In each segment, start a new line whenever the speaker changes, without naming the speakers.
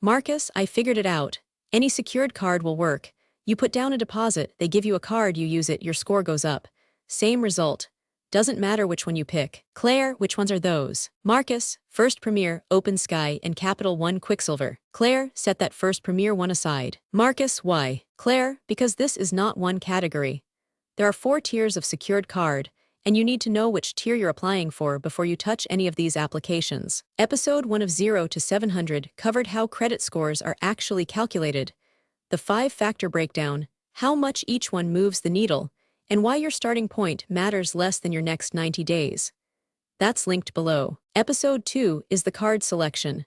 Marcus, I figured it out. Any secured card will work. You put down a deposit, they give you a card, you use it, your score goes up. Same result. Doesn't matter which one you pick. Claire, which ones are those? Marcus, First Premier, OpenSky, and Capital One Quicksilver. Claire, set that First Premier one aside. Marcus, why? Claire, because this is not one category. There are 4 tiers of secured card, and you need to know which tier you're applying for before you touch any of these applications. Episode 1 of 0 to 700 covered how credit scores are actually calculated, the 5-factor breakdown, how much each one moves the needle, and why your starting point matters less than your next 90 days. That's linked below. Episode 2 is the card selection.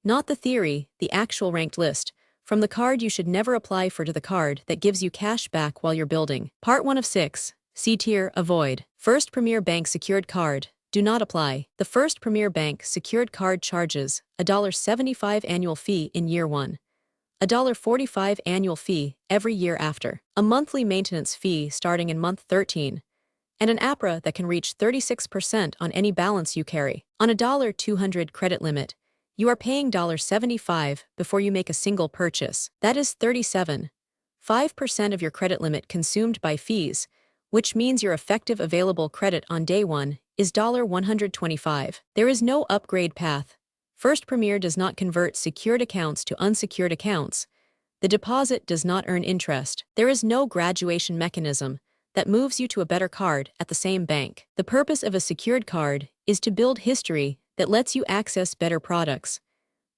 Not the theory, the actual ranked list, from the card you should never apply for to the card that gives you cash back while you're building. Part 1 of 6. C tier, avoid. First Premier Bank secured card, do not apply. The First Premier Bank secured card charges $1.75 annual fee in year 1. $1.45 annual fee every year after, a monthly maintenance fee starting in month 13, and an APRA that can reach 36% on any balance you carry. On a $200 credit limit, you are paying $75 before you make a single purchase. That is 37.5% of your credit limit consumed by fees, which means your effective available credit on day 1 is $125. There is no upgrade path. First Premier does not convert secured accounts to unsecured accounts. The deposit does not earn interest. There is no graduation mechanism that moves you to a better card at the same bank. The purpose of a secured card is to build history that lets you access better products.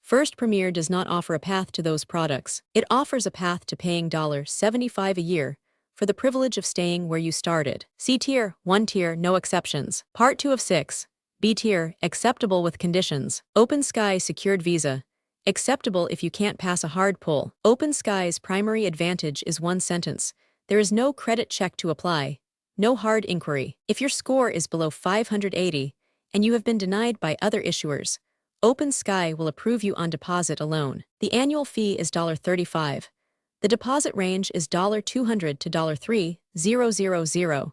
First Premier does not offer a path to those products. It offers a path to paying $75 a year for the privilege of staying where you started. C tier, 1 tier, no exceptions. Part 2 of 6. B tier, acceptable with conditions. OpenSky secured visa. Acceptable if you can't pass a hard pull. OpenSky's primary advantage is one sentence. There is no credit check to apply. No hard inquiry. If your score is below 580 and you have been denied by other issuers, OpenSky will approve you on deposit alone. The annual fee is $35. The deposit range is $200 to $3,000.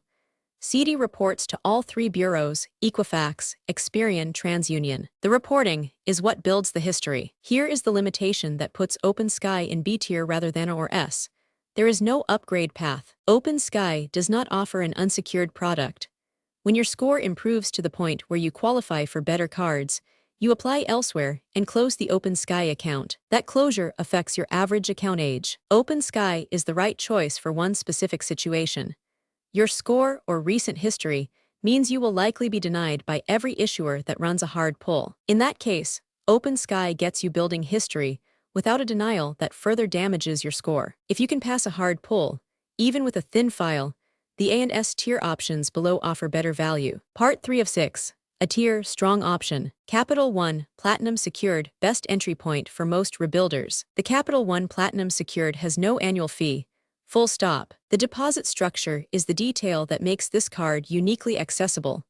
CD reports to all 3 bureaus, Equifax, Experian, TransUnion. The reporting is what builds the history. Here is the limitation that puts OpenSky in B tier rather than or S. There is no upgrade path. OpenSky does not offer an unsecured product. When your score improves to the point where you qualify for better cards, you apply elsewhere and close the OpenSky account. That closure affects your average account age. OpenSky is the right choice for one specific situation. Your score or recent history means you will likely be denied by every issuer that runs a hard pull. In that case, OpenSky gets you building history without a denial that further damages your score. If you can pass a hard pull, even with a thin file, the A and S tier options below offer better value. Part 3 of 6. A tier, strong option. Capital One, Platinum Secured, best entry point for most rebuilders. The Capital One Platinum Secured has no annual fee. Full stop. The deposit structure is the detail that makes this card uniquely accessible.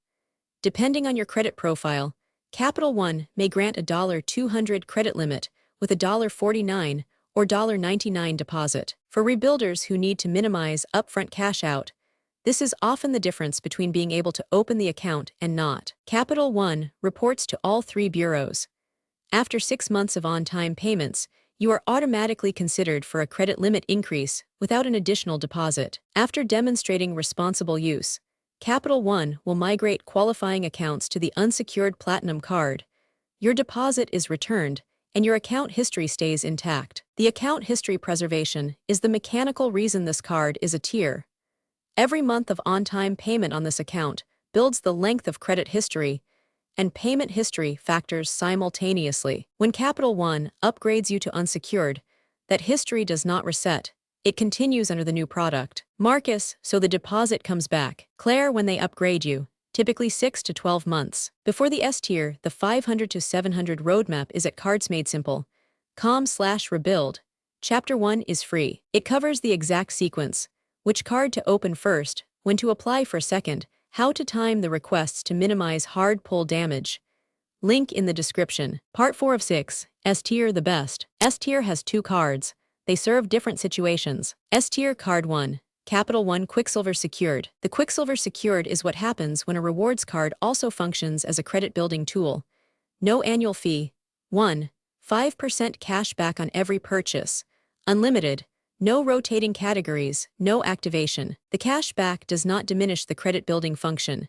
Depending on your credit profile, Capital One may grant a $200 credit limit with a $49 or $99 deposit. For rebuilders who need to minimize upfront cash out, this is often the difference between being able to open the account and not. Capital One reports to all 3 bureaus. After 6 months of on-time payments, you are automatically considered for a credit limit increase without an additional deposit. After demonstrating responsible use, Capital One will migrate qualifying accounts to the unsecured Platinum card. Your deposit is returned, and your account history stays intact. The account history preservation is the mechanical reason this card is a tier. Every month of on-time payment on this account builds the length of credit history, and payment history factors simultaneously. When Capital One upgrades you to unsecured, that history does not reset. It continues under the new product. Marcus, so the deposit comes back. Claire, when they upgrade you, typically 6 to 12 months. Before the S tier, the 500 to 700 roadmap is at cardsmadesimple.com/rebuild. Chapter 1 is free. It covers the exact sequence, which card to open first, when to apply for second, how to time the requests to minimize hard pull damage. Link in the description. Part 4 of 6. S tier, the best. S tier has 2 cards. They serve different situations. S tier card 1. Capital One Quicksilver Secured. The Quicksilver Secured is what happens when a rewards card also functions as a credit building tool. No annual fee. 1. 5% cash back on every purchase. Unlimited. No rotating categories, no activation. The cash back does not diminish the credit building function.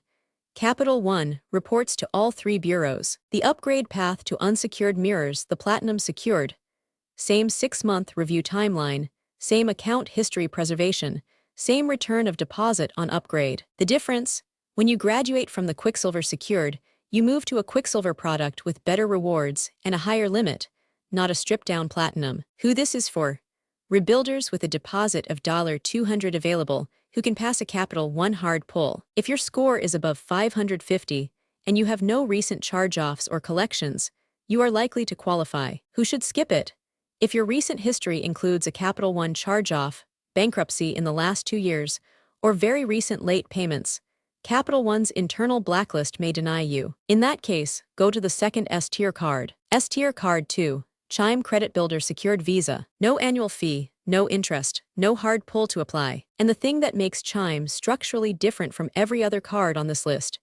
Capital One reports to all 3 bureaus. The upgrade path to unsecured mirrors the Platinum Secured. Same 6-month review timeline, same account history preservation, same return of deposit on upgrade. The difference? When you graduate from the Quicksilver Secured, you move to a Quicksilver product with better rewards and a higher limit, not a stripped-down Platinum. Who this is for? Rebuilders with a deposit of $200 available who can pass a Capital One hard pull. If your score is above 550 and you have no recent charge-offs or collections, you are likely to qualify. Who should skip it? If your recent history includes a Capital One charge-off, bankruptcy in the last 2 years, or very recent late payments, Capital One's internal blacklist may deny you. In that case, go to the second S-tier card. S-tier card 2, Chime Credit Builder Secured Visa. No annual fee, no interest, no hard pull to apply. And the thing that makes Chime structurally different from every other card on this list: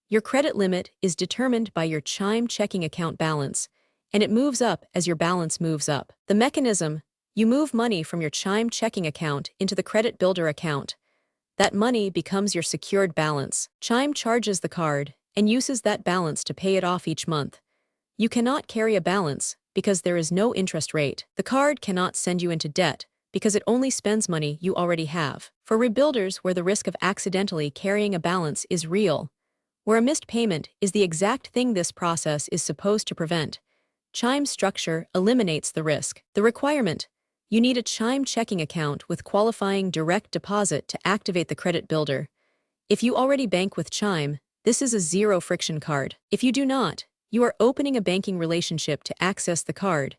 your credit limit is determined by your Chime checking account balance, and it moves up as your balance moves up. The mechanism: you move money from your Chime checking account into the Credit Builder account. That money becomes your secured balance. Chime charges the card and uses that balance to pay it off each month. You cannot carry a balance because there is no interest rate. The card cannot send you into debt because it only spends money you already have. For rebuilders where the risk of accidentally carrying a balance is real, where a missed payment is the exact thing this process is supposed to prevent, Chime's structure eliminates the risk. The requirement: you need a Chime checking account with qualifying direct deposit to activate the Credit Builder. If you already bank with Chime, this is a zero-friction card. If you do not, you are opening a banking relationship to access the card,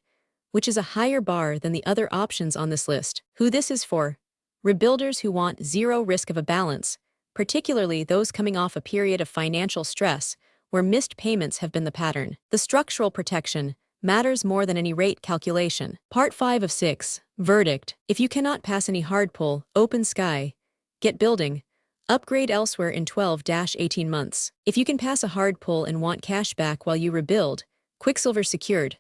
which is a higher bar than the other options on this list. Who this is for? Rebuilders who want zero risk of a balance, particularly those coming off a period of financial stress where missed payments have been the pattern. The structural protection matters more than any rate calculation. Part 5 of 6, Verdict. If you cannot pass any hard pull, OpenSky. Get building. Upgrade elsewhere in 12-18 months. If you can pass a hard pull and want cash back while you rebuild, Quicksilver Secured.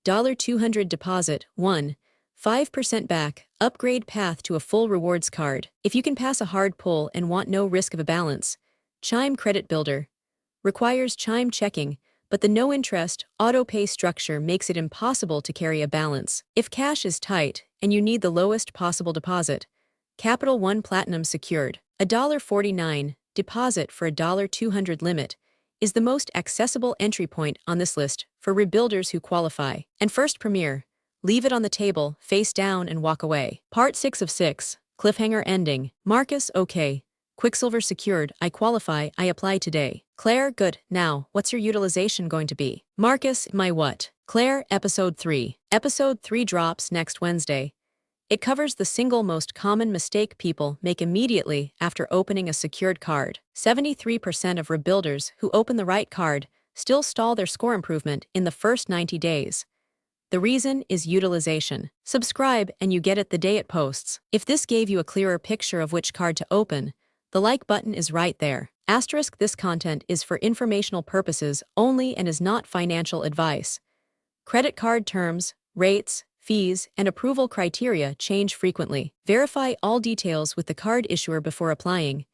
$200 deposit, 1, 5% back, upgrade path to a full rewards card. If you can pass a hard pull and want no risk of a balance, Chime Credit Builder. Requires Chime checking, but the no-interest, auto-pay structure makes it impossible to carry a balance. If cash is tight and you need the lowest possible deposit, Capital One Platinum Secured. $1.49 deposit for a $200 limit is the most accessible entry point on this list for rebuilders who qualify. And first Premier, leave it on the table, face down and walk away. Part 6 of 6, Cliffhanger Ending. Marcus: okay. Quicksilver Secured, I qualify, I apply today. Claire: good, now, what's your utilization going to be? Marcus: my what? Claire: Episode 3. Episode 3 drops next Wednesday. It covers the single most common mistake people make immediately after opening a secured card. 73% of rebuilders who open the right card still stall their score improvement in the first 90 days. The reason is utilization. Subscribe and you get it the day it posts. If this gave you a clearer picture of which card to open, the like button is right there. Asterisk: this content is for informational purposes only and is not financial advice. Credit card terms, rates, fees, and approval criteria change frequently. Verify all details with the card issuer before applying.